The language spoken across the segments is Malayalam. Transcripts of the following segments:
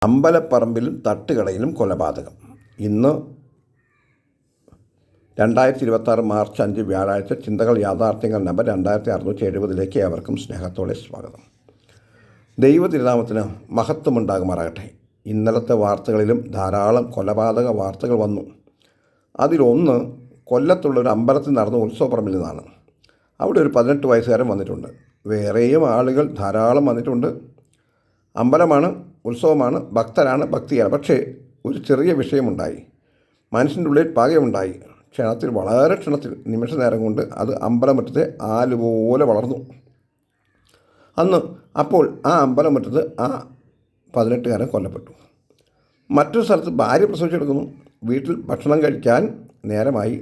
അമ്പലപ്പറമ്പിലും തട്ടുകടയിലും കൊലപാതകം. ഇന്ന് 2026 മാർച്ച് 5 വ്യാഴാഴ്ച. ചിന്തകൾ യാഥാർത്ഥ്യങ്ങൾ നമ്പർ 2670 ഏവർക്കും സ്നേഹത്തോടെ സ്വാഗതം. ദൈവതിരുനാമത്തിന് മഹത്വമുണ്ടാകുമാറാകട്ടെ. ഇന്നലത്തെ വാർത്തകളിലും ധാരാളം കൊലപാതക വാർത്തകൾ വന്നു. അതിലൊന്ന് കൊല്ലത്തുള്ളൊരു അമ്പലത്തിൽ നടന്ന ഉത്സവപ്പറമ്പിൽ നിന്നാണ്. അവിടെ ഒരു 18 വയസ്സുകാരൻ വന്നിട്ടുണ്ട്. വേറെയും ആളുകൾ ധാരാളം വന്നിട്ടുണ്ട്. അമ്പലമാണ്, ഉത്സവമാണ്, ഭക്തരാണ്, ഭക്തിയാണ്. പക്ഷേ ഒരു ചെറിയ വിഷയമുണ്ടായി. മനുഷ്യൻ്റെ ഉള്ളിൽ പകയുണ്ടായി. വളരെ ക്ഷണത്തിൽ നിമിഷ നേരം കൊണ്ട് അത് അമ്പലമുറ്റത്തെ ആലുപോലെ വളർന്നു. അപ്പോൾ ആ അമ്പലമുറ്റത്ത് ആ 18കാരൻ കൊല്ലപ്പെട്ടു. മറ്റൊരു സ്ഥലത്ത് ഭാര്യ പ്രസവിച്ചെടുക്കുന്നു. വീട്ടിൽ ഭക്ഷണം കഴിക്കാൻ നേരമായി.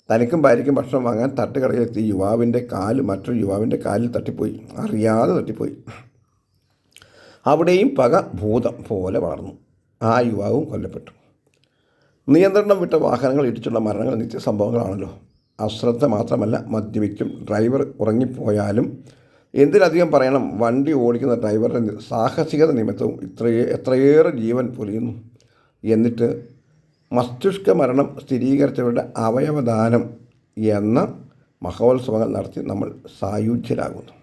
തനിക്കും ഭാര്യയ്ക്കും ഭക്ഷണം വാങ്ങാൻ തട്ടുകടയിലെത്തി യുവാവിൻ്റെ കാല് മറ്റൊരു യുവാവിൻ്റെ കാലിൽ തട്ടിപ്പോയി. അറിയാതെ തട്ടിപ്പോയി. അവിടെയും പക ഭൂതം പോലെ വളർന്നു. ആ യുവാവും കൊല്ലപ്പെട്ടു. നിയന്ത്രണം വിട്ട വാഹനങ്ങൾ ഇടിച്ചുള്ള മരണങ്ങൾ നിത്യസംഭവങ്ങളാണല്ലോ. അശ്രദ്ധ മാത്രമല്ല, മദ്യപിക്കും, ഡ്രൈവർ ഉറങ്ങിപ്പോയാലും. എന്തിനധികം പറയണം, വണ്ടി ഓടിക്കുന്ന ഡ്രൈവറുടെ സാഹസികത നിമിത്തവും എത്രയേറെ ജീവൻ പൊലിയുന്നു. എന്നിട്ട് മസ്തിഷ്ക മരണം സ്ഥിരീകരിച്ചവരുടെ അവയവദാനം എന്ന മഹോത്സവങ്ങൾ നടത്തി നമ്മൾ സായുജ്യരാകുന്നു.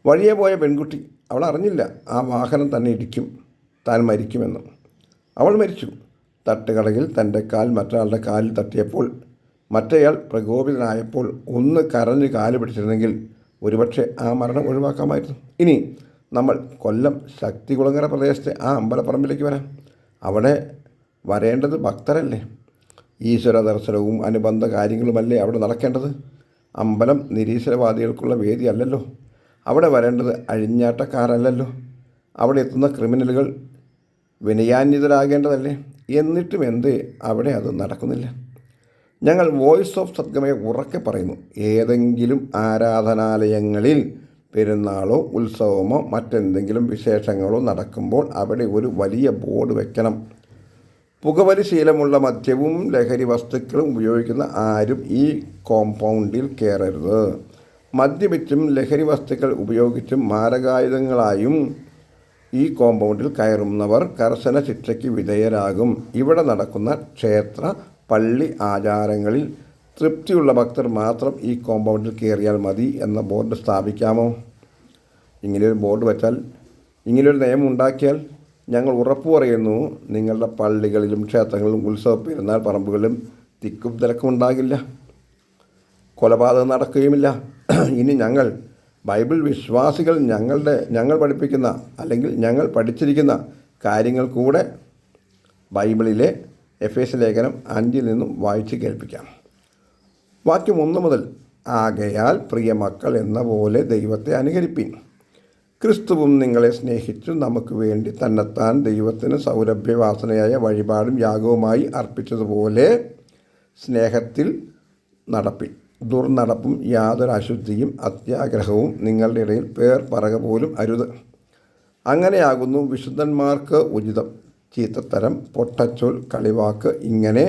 വഴിയെ പോയ പെൺകുട്ടി, അവൾ അറിഞ്ഞില്ല ആ വാഹനം തന്നെ ഇടിക്കും, താൻ മരിക്കുമെന്ന്. അവൾ മരിച്ചു. തട്ടുകടയിൽ തൻ്റെ കാൽ മറ്റൊരാളുടെ കാലിൽ തട്ടിയപ്പോൾ മറ്റേയാൾ പ്രകോപിതനായപ്പോൾ ഒന്ന് കരഞ്ഞ് കാല് പിടിച്ചിരുന്നെങ്കിൽ ഒരുപക്ഷെ ആ മരണം ഒഴിവാക്കാമായിരുന്നു. ഇനി നമ്മൾ കൊല്ലം ശക്തികുളങ്ങര പ്രദേശത്തെ ആ അമ്പലപ്പറമ്പിലേക്ക് വരാം. അവിടെ വരേണ്ടത് ഭക്തരല്ലേ? ഈശ്വര ദർശനവും അനുബന്ധ കാര്യങ്ങളുമല്ലേ അവിടെ നടക്കേണ്ടത്. അമ്പലം നിരീശ്വരവാദികൾക്കുള്ള വേദിയല്ലല്ലോ. അവിടെ വരേണ്ടത് അഴിഞ്ഞാട്ടക്കാരല്ലല്ലോ. അവിടെ എത്തുന്ന ക്രിമിനലുകൾ വിനയാന്വിതരാകേണ്ടതല്ലേ? എന്നിട്ടും എന്തേ അവിടെ അത് നടക്കുന്നില്ല? ഞങ്ങൾ വോയിസ് ഓഫ് സദ്ഗമയെ ഉറക്കെ പറയുന്നു. ഏതെങ്കിലും ആരാധനാലയങ്ങളിൽ പെരുന്നാളോ ഉത്സവമോ മറ്റെന്തെങ്കിലും വിശേഷങ്ങളോ നടക്കുമ്പോൾ അവിടെ ഒരു വലിയ ബോർഡ് വയ്ക്കണം. പുകവലി ശീലമുള്ള മദ്യവും ലഹരി വസ്തുക്കളും ഉപയോഗിക്കുന്ന ആരും ഈ കോമ്പൗണ്ടിൽ കയറരുത്. മദ്യപിച്ചും ലഹരി വസ്തുക്കൾ ഉപയോഗിച്ചും മാരകായുധങ്ങളായും ഈ കോമ്പൗണ്ടിൽ കയറുന്നവർ കർശന ശിക്ഷയ്ക്ക് വിധേയരാകും. ഇവിടെ നടക്കുന്ന ക്ഷേത്ര പള്ളി ആചാരങ്ങളിൽ തൃപ്തിയുള്ള ഭക്തർ മാത്രം ഈ കോമ്പൗണ്ടിൽ കയറിയാൽ മതി എന്ന ബോർഡ് സ്ഥാപിക്കാമോ? ഇങ്ങനെയൊരു ബോർഡ് വെച്ചാൽ, ഇങ്ങനെയൊരു നിയമം ഉണ്ടാക്കിയാൽ ഞങ്ങൾ ഉറപ്പു പറയുന്നു, നിങ്ങളുടെ പള്ളികളിലും ക്ഷേത്രങ്ങളിലും ഉത്സവ പെരുന്നാൾ പറമ്പുകളിലും തിക്കും തിരക്കും ഉണ്ടാകില്ല, കൊലപാതകം നടക്കുകയുമില്ല. ഇനി ഞങ്ങൾ ബൈബിൾ വിശ്വാസികൾ ഞങ്ങൾ പഠിപ്പിക്കുന്ന അല്ലെങ്കിൽ ഞങ്ങൾ പഠിച്ചിരിക്കുന്ന കാര്യങ്ങൾ കൂടെ ബൈബിളിലെ എഫേസ്യ ലേഖനം 5 നിന്നും വായിച്ച് കേൾപ്പിക്കാം. വാക്യം 1 മുതൽ. ആകയാൽ പ്രിയ മക്കൾ എന്ന പോലെ ദൈവത്തെ അനുകരിപ്പിൻ. ക്രിസ്തുവും നിങ്ങളെ സ്നേഹിച്ചു നമുക്ക് വേണ്ടി തന്നെത്താൻ ദൈവത്തിന് സൗരഭ്യവാസനയായ വഴിപാടും യാഗവുമായി അർപ്പിച്ചതുപോലെ സ്നേഹത്തിൽ നടപ്പിൻ. ദുർനടപ്പും യാതൊരു അശുദ്ധിയും അത്യാഗ്രഹവും നിങ്ങളുടെ ഇടയിൽ പേർ പറക പോലും അരുത്. അങ്ങനെയാകുന്നു വിശുദ്ധന്മാർക്ക് ഉചിതം. ചീത്തത്തരം, പൊട്ടച്ചൊൽ, കളിവാക്ക്, ഇങ്ങനെ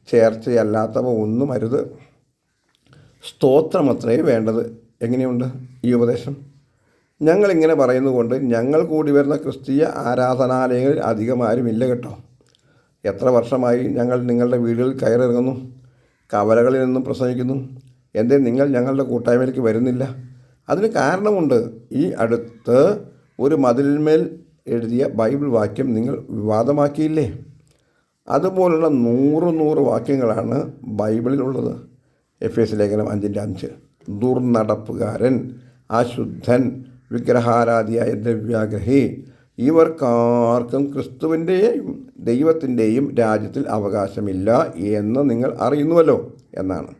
ചേർച്ചയല്ലാത്തവ ഒന്നും അരുത്. സ്തോത്രമത്രേ വേണ്ടത്. എങ്ങനെയുണ്ട് ഈ ഉപദേശം? ഞങ്ങളിങ്ങനെ പറയുന്നതുകൊണ്ട് ഞങ്ങൾ കൂടി വരുന്ന ക്രിസ്തീയ ആരാധനാലയങ്ങളിൽ അധികം ആരുമില്ല കേട്ടോ. എത്ര വർഷമായി ഞങ്ങൾ നിങ്ങളുടെ വീടുകളിൽ കയറിറങ്ങുന്നു, കവലകളിൽ നിന്നും പ്രസംഗിക്കുന്നു. എന്തേ നിങ്ങൾ ഞങ്ങളുടെ കൂട്ടായ്മയിലേക്ക് വരുന്നില്ല? അതിന് കാരണമുണ്ട്. ഈ അടുത്ത് ഒരു മതിലിന്മേൽ എഴുതിയ ബൈബിൾ വാക്യം നിങ്ങൾ വിവാദമാക്കിയില്ലേ? അതുപോലുള്ള 100 വാക്യങ്ങളാണ് ബൈബിളിലുള്ളത്. എഫേസ്യ ലേഖനം 5:5. ദുർനടപ്പുകാരൻ, അശുദ്ധൻ, വിഗ്രഹാരാധിയായ ദ്രവ്യാഗ്രഹി, ഇവർക്കാർക്കും ക്രിസ്തുവിൻ്റെയും ദൈവത്തിൻ്റെയും രാജ്യത്തിൽ അവകാശമില്ല എന്ന് നിങ്ങൾ അറിയുന്നുവല്ലോ എന്നാണ്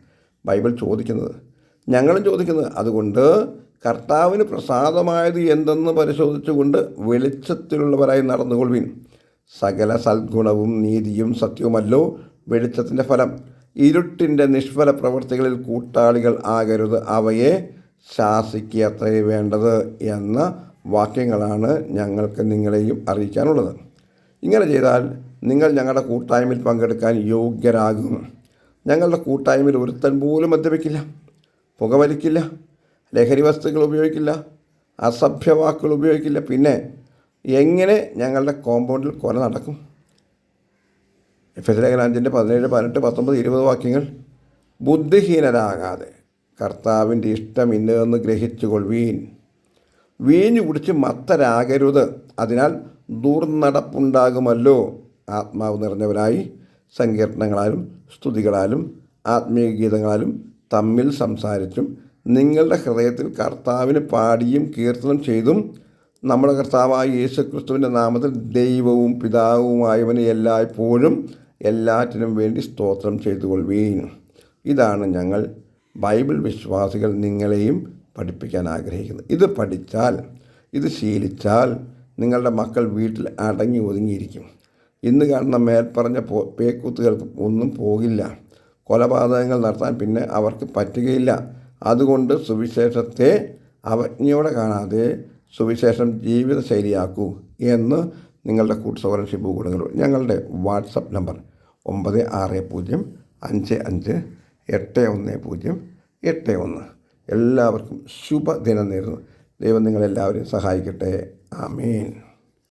ബൈബിൾ ചോദിക്കുന്നത്, ഞങ്ങളും ചോദിക്കുന്നത്. അതുകൊണ്ട് കർത്താവിന് പ്രസാദമായത് എന്തെന്ന് പരിശോധിച്ചുകൊണ്ട് വെളിച്ചത്തിലുള്ളവരായി നടന്നുകൊള്ളുവിൻ. സകല സദ്ഗുണവും നീതിയും സത്യവുമല്ലോ വെളിച്ചത്തിൻ്റെ ഫലം. ഇരുട്ടിൻ്റെ നിഷ്ഫല പ്രവൃത്തികളിൽ കൂട്ടാളികൾ ആകരുത്, അവയെ ശാസിക്കത്രേ വേണ്ടത് എന്ന വാക്യങ്ങളാണ് ഞങ്ങൾക്ക് നിങ്ങളെയും അറിയിക്കാനുള്ളത്. ഇങ്ങനെ ചെയ്താൽ നിങ്ങൾ ഞങ്ങളുടെ കൂട്ടായ്മയിൽ പങ്കെടുക്കാൻ യോഗ്യരാകും. ഞങ്ങളുടെ കൂട്ടായ്മയിൽ ഒരുത്തൻ പോലും മദ്യപിക്കില്ല, പുകവലിക്കില്ല, ലഹരി വസ്തുക്കൾ ഉപയോഗിക്കില്ല, അസഭ്യവാക്കുകൾ ഉപയോഗിക്കില്ല. പിന്നെ എങ്ങനെ ഞങ്ങളുടെ കോമ്പൗണ്ടിൽ കൊല നടക്കും? എഫെസ്യർ ലേഖനം 5 17 18 19 20 വാക്യങ്ങൾ. ബുദ്ധിഹീനരാകാതെ കർത്താവിൻ്റെ ഇഷ്ടം ഇന്നതെന്ന് ഗ്രഹിച്ചുകൊള്ളുവീൻ. വീഞ്ഞു കുടിച്ച് മത്തരാകരുത്, അതിനാൽ ദുർനടപ്പുണ്ടാകുമല്ലോ. ആത്മാവ് നിറഞ്ഞവരായി സങ്കീർത്തനങ്ങളാലും സ്തുതികളാലും ആത്മീയ ഗീതങ്ങളാലും തമ്മിൽ സംസാരിച്ചും നിങ്ങളുടെ ഹൃദയത്തിൽ കർത്താവിന് പാടിയും കീർത്തനം ചെയ്തും നമ്മുടെ കർത്താവായ യേശുക്രിസ്തുവിൻ്റെ നാമത്തിൽ ദൈവവും പിതാവുമായവനെ എല്ലായ്പ്പോഴും എല്ലാറ്റിനും വേണ്ടി സ്തോത്രം ചെയ്തുകൊള്ളുവീൻ. ഇതാണ് ഞങ്ങൾ ബൈബിൾ വിശ്വാസികൾ നിങ്ങളെയും പഠിപ്പിക്കാൻ ആഗ്രഹിക്കുന്നത്. ഇത് പഠിച്ചാൽ, ഇത് ശീലിച്ചാൽ നിങ്ങളുടെ മക്കൾ വീട്ടിൽ അടങ്ങി ഒതുങ്ങിയിരിക്കും. ഇന്ന് കാണുന്ന മേൽപ്പറഞ്ഞ പേക്കൂത്തുകൾക്ക് ഒന്നും പോകില്ല. കൊലപാതകങ്ങൾ നടത്താൻ പിന്നെ അവർക്ക് പറ്റുകയില്ല. അതുകൊണ്ട് സുവിശേഷത്തെ അവജ്ഞയോടെ കാണാതെ സുവിശേഷം ജീവിതശൈലിയാക്കൂ എന്ന് നിങ്ങളുടെ കൂട്ടുസഹോദരൻ ഷിബു കൊടുങ്ങല്ലൂർ. ഞങ്ങളുടെ വാട്സപ്പ് നമ്പർ 9605810881. എല്ലാവർക്കും ശുഭദിനം നേരുന്നു. ദൈവം നിങ്ങളെല്ലാവരെയും സഹായിക്കട്ടെ. ആമേൻ.